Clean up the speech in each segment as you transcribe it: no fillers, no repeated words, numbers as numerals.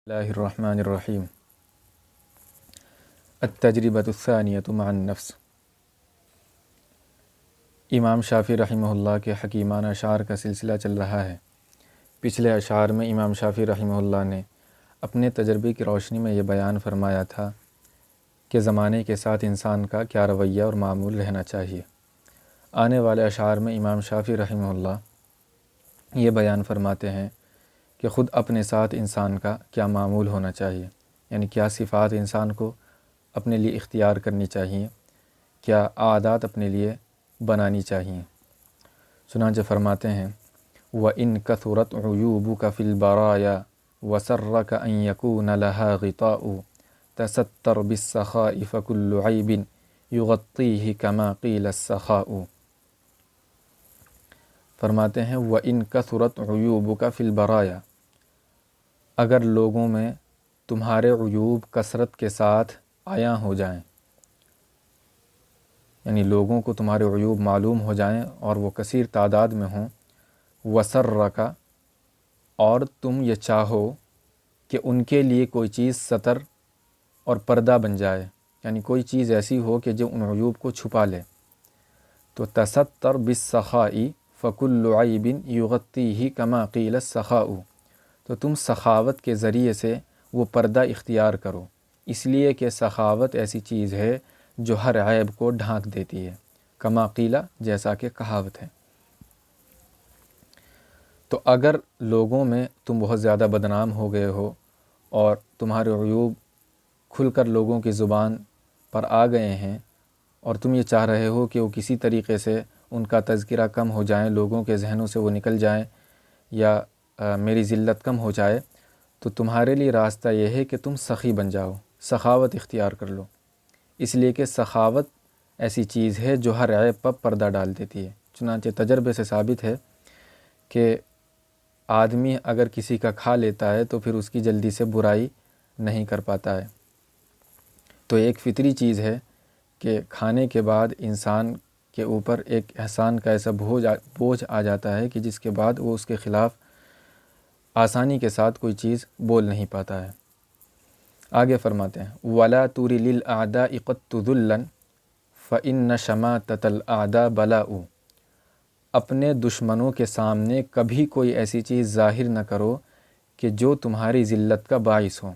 اللہ الرحمن الرحیم التجربۃ الثانیۃ مع النفس۔ امام شافعی رحمہ اللہ کے حکیمانہ اشعار کا سلسلہ چل رہا ہے۔ پچھلے اشعار میں امام شافعی رحمہ اللہ نے اپنے تجربے کی روشنی میں یہ بیان فرمایا تھا کہ زمانے کے ساتھ انسان کا کیا رویہ اور معمول رہنا چاہیے۔ آنے والے اشعار میں امام شافعی رحمہ اللہ یہ بیان فرماتے ہیں کہ خود اپنے ساتھ انسان کا کیا معمول ہونا چاہیے، یعنی کیا صفات انسان کو اپنے لیے اختیار کرنی چاہیے، کیا عادات اپنے لیے بنانی چاہیے۔ چنانچہ فرماتے ہیں وَإِن كَثُرَتْ عُيُوبُكَ فِي الْبَرَايَا وَسَرَّكَ أَن يَكُونَ لَهَا غِطَاءُ تَسَتَّرْ بِالسَّخَاءِ فَكُلُّ عَيْبٍ يُغَطِّيهِ كَمَا قِيلَ السَّخَاءُ۔ فرماتے ہیں وَإِن كَثُرَتْ عُيُوبُكَ فِي الْبَرَايَا، اگر لوگوں میں تمہارے عیوب کثرت کے ساتھ عیاں ہو جائیں، یعنی لوگوں کو تمہارے عیوب معلوم ہو جائیں اور وہ کثیر تعداد میں ہوں، وَسَرَّكَ، اور تم یہ چاہو کہ ان کے لیے کوئی چیز ستر اور پردہ بن جائے، یعنی کوئی چیز ایسی ہو کہ جو ان عیوب کو چھپا لے، تو تَسَتَّرْ بِالسَّخَاءِ فَكُلُّ عَيْبٍ يُغَطِّيهِ كَمَا قِيلَ السَّخَاءُ، تو تم سخاوت کے ذریعے سے وہ پردہ اختیار کرو، اس لیے کہ سخاوت ایسی چیز ہے جو ہر عیب کو ڈھانک دیتی ہے، کما قیلہ، جیسا کہ کہاوت ہے۔ تو اگر لوگوں میں تم بہت زیادہ بدنام ہو گئے ہو اور تمہارے عیوب کھل کر لوگوں کی زبان پر آ گئے ہیں اور تم یہ چاہ رہے ہو کہ وہ کسی طریقے سے ان کا تذکرہ کم ہو جائیں، لوگوں کے ذہنوں سے وہ نکل جائیں یا میری ذلت کم ہو جائے، تو تمہارے لیے راستہ یہ ہے کہ تم سخی بن جاؤ، سخاوت اختیار کر لو، اس لیے کہ سخاوت ایسی چیز ہے جو ہر عیب پر پردہ ڈال دیتی ہے۔ چنانچہ تجربے سے ثابت ہے کہ آدمی اگر کسی کا کھا لیتا ہے تو پھر اس کی جلدی سے برائی نہیں کر پاتا ہے۔ تو ایک فطری چیز ہے کہ کھانے کے بعد انسان کے اوپر ایک احسان کا ایسا بوجھ آ جاتا ہے کہ جس کے بعد وہ اس کے خلاف آسانی کے ساتھ کوئی چیز بول نہیں پاتا ہے۔ آگے فرماتے ہیں وَلَا تُرِ لِلْأَعْدَاءِ قَطُّ ذُلًّا فَإِنَّ شَمَاتَةَ الْأَعْدَاءِ بَلَاءٌ، اپنے دشمنوں کے سامنے کبھی کوئی ایسی چیز ظاہر نہ کرو کہ جو تمہاری ذلت کا باعث ہو،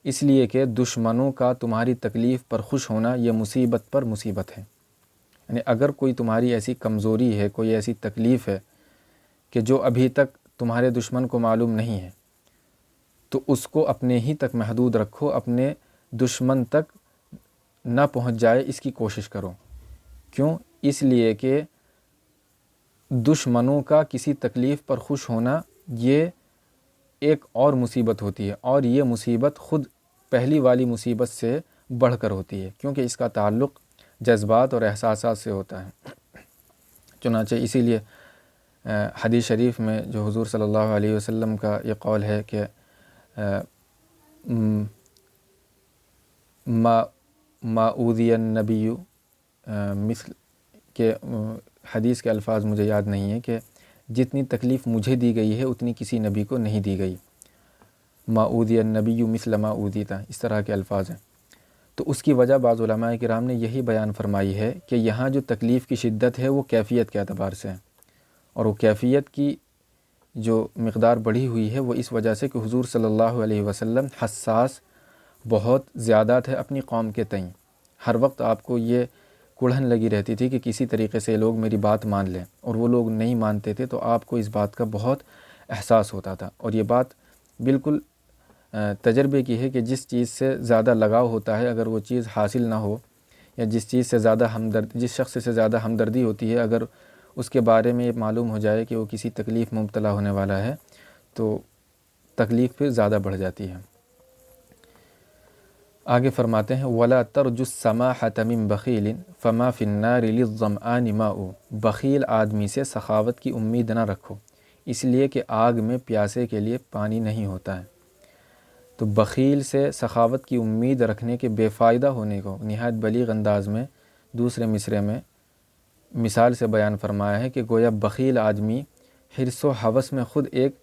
اس لیے کہ دشمنوں کا تمہاری تکلیف پر خوش ہونا یہ مصیبت پر مصیبت ہے۔ یعنی اگر کوئی تمہاری ایسی کمزوری ہے، کوئی ایسی تکلیف ہے کہ جو ابھی تک تمہارے دشمن کو معلوم نہیں ہے، تو اس کو اپنے ہی تک محدود رکھو، اپنے دشمن تک نہ پہنچ جائے اس کی کوشش کرو۔ کیوں؟ اس لیے کہ دشمنوں کا کسی تکلیف پر خوش ہونا یہ ایک اور مصیبت ہوتی ہے، اور یہ مصیبت خود پہلی والی مصیبت سے بڑھ کر ہوتی ہے، کیونکہ اس کا تعلق جذبات اور احساسات سے ہوتا ہے۔ چنانچہ اسی لیے حدیث شریف میں جو حضور صلی اللہ علیہ وسلم کا یہ قول ہے کہ ما اوذی النبی مثل، کہ حدیث کے الفاظ مجھے یاد نہیں ہے کہ جتنی تکلیف مجھے دی گئی ہے اتنی کسی نبی کو نہیں دی گئی، ما اوذی النبی مثل ما اوذیت، اس طرح کے الفاظ ہیں۔ تو اس کی وجہ بعض علماء کرام نے یہی بیان فرمائی ہے کہ یہاں جو تکلیف کی شدت ہے وہ کیفیت کے اعتبار سے ہے، اور وہ کیفیت کی جو مقدار بڑھی ہوئی ہے وہ اس وجہ سے کہ حضور صلی اللہ علیہ وسلم حساس بہت زیادہ تھے اپنی قوم کے تئیں۔ ہر وقت آپ کو یہ کڑھن لگی رہتی تھی کہ کسی طریقے سے لوگ میری بات مان لیں، اور وہ لوگ نہیں مانتے تھے تو آپ کو اس بات کا بہت احساس ہوتا تھا۔ اور یہ بات بالکل تجربے کی ہے کہ جس چیز سے زیادہ لگاؤ ہوتا ہے اگر وہ چیز حاصل نہ ہو، یا جس چیز سے زیادہ جس شخص سے زیادہ ہمدردی ہوتی ہے، اگر اس کے بارے میں یہ معلوم ہو جائے کہ وہ کسی تکلیف میں مبتلا ہونے والا ہے تو تکلیف پھر زیادہ بڑھ جاتی ہے۔ آگے فرماتے ہیں وَلَا تَرْجُ السَّمَاحَةَ مِن بَخِيلٍ فَمَا فِي النَّارِ لِلظَّمْآنِ مَاءٌ، بخیل آدمی سے سخاوت کی امید نہ رکھو، اس لیے کہ آگ میں پیاسے کے لیے پانی نہیں ہوتا ہے۔ تو بخیل سے سخاوت کی امید رکھنے کے بے فائدہ ہونے کو نہایت بلیغ انداز میں دوسرے مصرعے میں مثال سے بیان فرمایا ہے کہ گویا بخیل آدمی حرص و ہوس میں خود ایک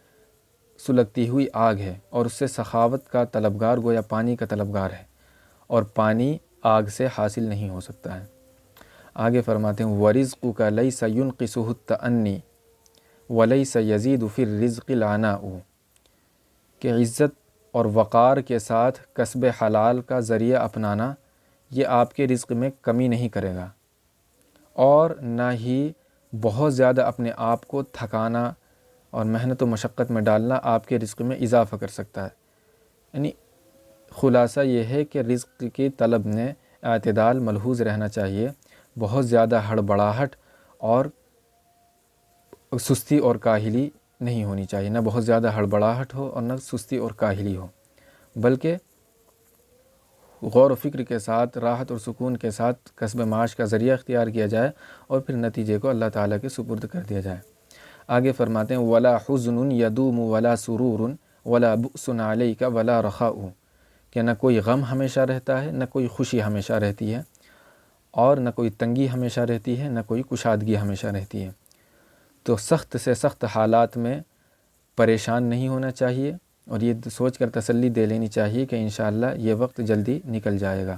سلگتی ہوئی آگ ہے اور اس سے سخاوت کا طلبگار گویا پانی کا طلبگار ہے، اور پانی آگ سے حاصل نہیں ہو سکتا ہے۔ آگے فرماتے ہیں وَرِزْقُكَ لَيْسَ يُنْقِصُهُ التَّأَنِّي وَلَيْسَ يَزِيدُ فِي الرِّزْقِ الْعَنَاءُ، کہ عزت اور وقار کے ساتھ کسب حلال کا ذریعہ اپنانا یہ آپ کے رزق میں کمی نہیں کرے گا، اور نہ ہی بہت زیادہ اپنے آپ کو تھکانا اور محنت و مشقت میں ڈالنا آپ کے رزق میں اضافہ کر سکتا ہے۔ یعنی خلاصہ یہ ہے کہ رزق کی طلب میں اعتدال ملحوظ رہنا چاہیے، بہت زیادہ ہڑبڑاہٹ اور سستی اور کاہلی نہیں ہونی چاہیے، نہ بہت زیادہ ہڑبڑاہٹ ہو اور نہ سستی اور کاہلی ہو، بلکہ غور و فکر کے ساتھ، راحت اور سکون کے ساتھ کسب معاش کا ذریعہ اختیار کیا جائے اور پھر نتیجے کو اللہ تعالیٰ کے سپرد کر دیا جائے۔ آگے فرماتے ہیں وَلَا حُزْنٌ يَدُومُ وَلَا سُرُورٌ وَلَا بُؤْسٌ عَلَيْكَ وَلَا رَخَاءٌ، کہ نہ کوئی غم ہمیشہ رہتا ہے، نہ کوئی خوشی ہمیشہ رہتی ہے، اور نہ کوئی تنگی ہمیشہ رہتی ہے، نہ کوئی کشادگی ہمیشہ رہتی ہے۔ تو سخت سے سخت حالات میں پریشان نہیں ہونا چاہیے، اور یہ سوچ کر تسلی دے لینی چاہیے کہ انشاءاللہ یہ وقت جلدی نکل جائے گا،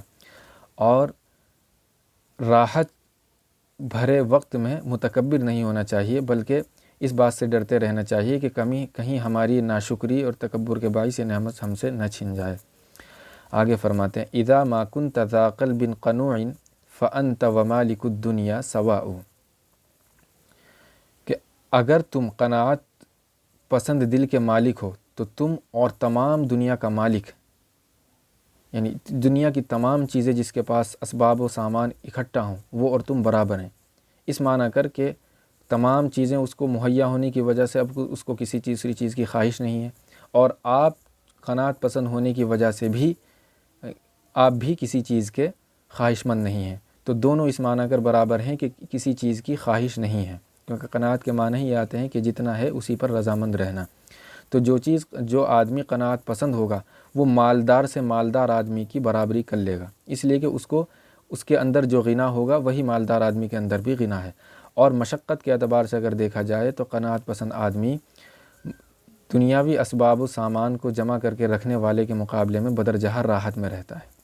اور راحت بھرے وقت میں متکبر نہیں ہونا چاہیے، بلکہ اس بات سے ڈرتے رہنا چاہیے کہ کہیں ہماری ناشکری اور تکبر کے باعث یہ نعمت ہم سے نہ چھن جائے۔ آگے فرماتے ہیں اذا ما كنت ذا قلب قنوع فانت ومالك الدنيا سواء، کہ اگر تم قناعت پسند دل کے مالک ہو تو تم اور تمام دنیا کا مالک، یعنی دنیا کی تمام چیزیں جس کے پاس اسباب و سامان اکٹھا ہوں وہ اور تم برابر ہیں، اس معنی کر کے تمام چیزیں اس کو مہیا ہونے کی وجہ سے اب اس کو کسی تیسری چیز کی خواہش نہیں ہے، اور آپ قناعت پسند ہونے کی وجہ سے بھی آپ بھی کسی چیز کے خواہش مند نہیں ہیں، تو دونوں اس معنی کر برابر ہیں کہ کسی چیز کی خواہش نہیں ہے، کیونکہ قناعت کے معنی ہی آتے ہیں کہ جتنا ہے اسی پر رضامند رہنا۔ تو جو آدمی قناعت پسند ہوگا وہ مالدار سے مالدار آدمی کی برابری کر لے گا، اس لیے کہ اس کے اندر جو غنا ہوگا وہی مالدار آدمی کے اندر بھی غنا ہے۔ اور مشقت کے اعتبار سے اگر دیکھا جائے تو قناعت پسند آدمی دنیاوی اسباب و سامان کو جمع کر کے رکھنے والے کے مقابلے میں بدرجہ راحت میں رہتا ہے۔